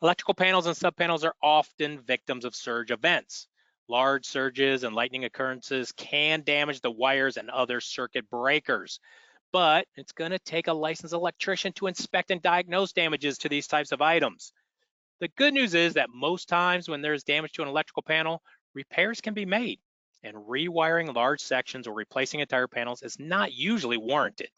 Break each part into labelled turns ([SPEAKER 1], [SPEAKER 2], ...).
[SPEAKER 1] Electrical panels and subpanels are often victims of surge events. Large surges and lightning occurrences can damage the wires and other circuit breakers, but it's going to take a licensed electrician to inspect and diagnose damages to these types of items. The good news is that most times when there's damage to an electrical panel, repairs can be made, and rewiring large sections or replacing entire panels is not usually warranted.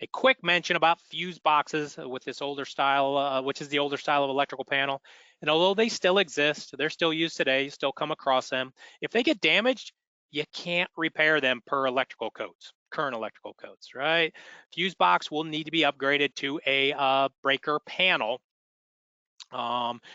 [SPEAKER 1] A quick mention about fuse boxes with this older style, which is the older style of electrical panel. And although they still exist, they're still used today, you still come across them. If they get damaged, you can't repair them per electrical codes, current electrical codes, right? Fuse box will need to be upgraded to a breaker panel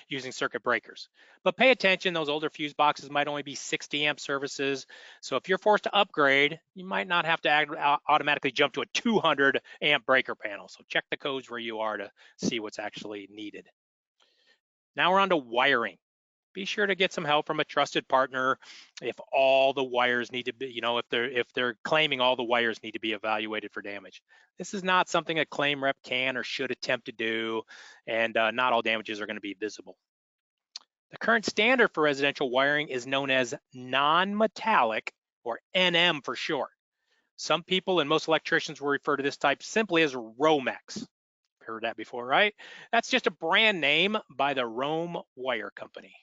[SPEAKER 1] using circuit breakers. But pay attention, those older fuse boxes might only be 60 amp services. So if you're forced to upgrade, you might not have to automatically jump to a 200 amp breaker panel. So check the codes where you are to see what's actually needed. Now we're on to wiring. Be sure to get some help from a trusted partner if all the wires need to be, if they're claiming all the wires need to be evaluated for damage. This is not something a claim rep can or should attempt to do, and not all damages are going to be visible. The current standard for residential wiring is known as non-metallic, or NM for short. Some people and most electricians will refer to this type simply as Romex. Heard that before, right? That's just a brand name by the Rome Wire Company.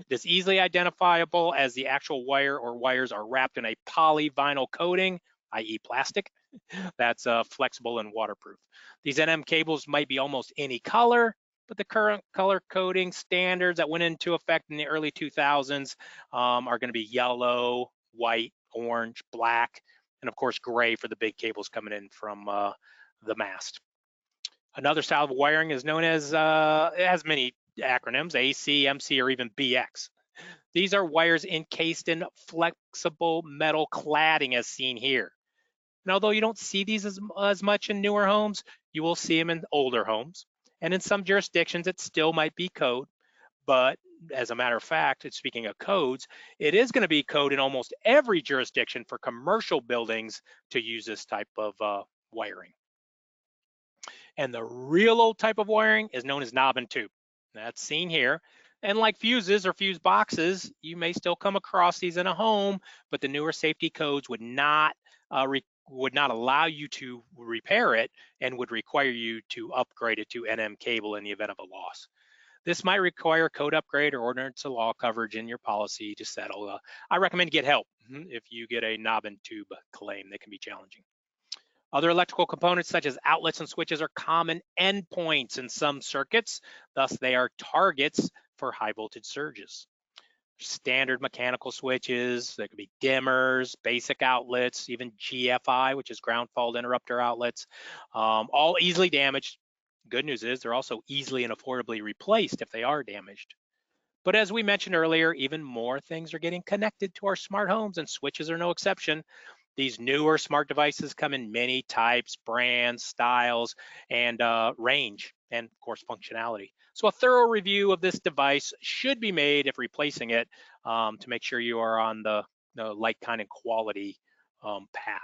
[SPEAKER 1] It's easily identifiable as the actual wire or wires are wrapped in a polyvinyl coating, i.e. plastic, that's flexible and waterproof. These NM cables might be almost any color, but the current color coding standards that went into effect in the early 2000s are going to be yellow, white, orange, black, and of course gray for the big cables coming in from the mast. Another style of wiring is known as, it has many acronyms, AC, MC, or even BX. These are wires encased in flexible metal cladding as seen here. And although you don't see these as much in newer homes, you will see them in older homes. And in some jurisdictions, it still might be code. But as a matter of fact, speaking of codes, it is going to be code in almost every jurisdiction for commercial buildings to use this type of wiring. And the real old type of wiring is known as knob and tube. That's seen here. And like fuses or fuse boxes, you may still come across these in a home, but the newer safety codes would not allow you to repair it and would require you to upgrade it to NM cable in the event of a loss. This might require code upgrade or ordinance of law coverage in your policy to settle. I recommend get help if you get a knob and tube claim. They can be challenging. Other electrical components such as outlets and switches are common endpoints in some circuits, thus they are targets for high voltage surges. Standard mechanical switches, there could be dimmers, basic outlets, even GFI, which is ground fault interrupter outlets, all easily damaged. Good news is they're also easily and affordably replaced if they are damaged. But as we mentioned earlier, even more things are getting connected to our smart homes, and switches are no exception. These newer smart devices come in many types, brands, styles, and range, and of course functionality. So a thorough review of this device should be made if replacing it to make sure you are on the like kind of quality path.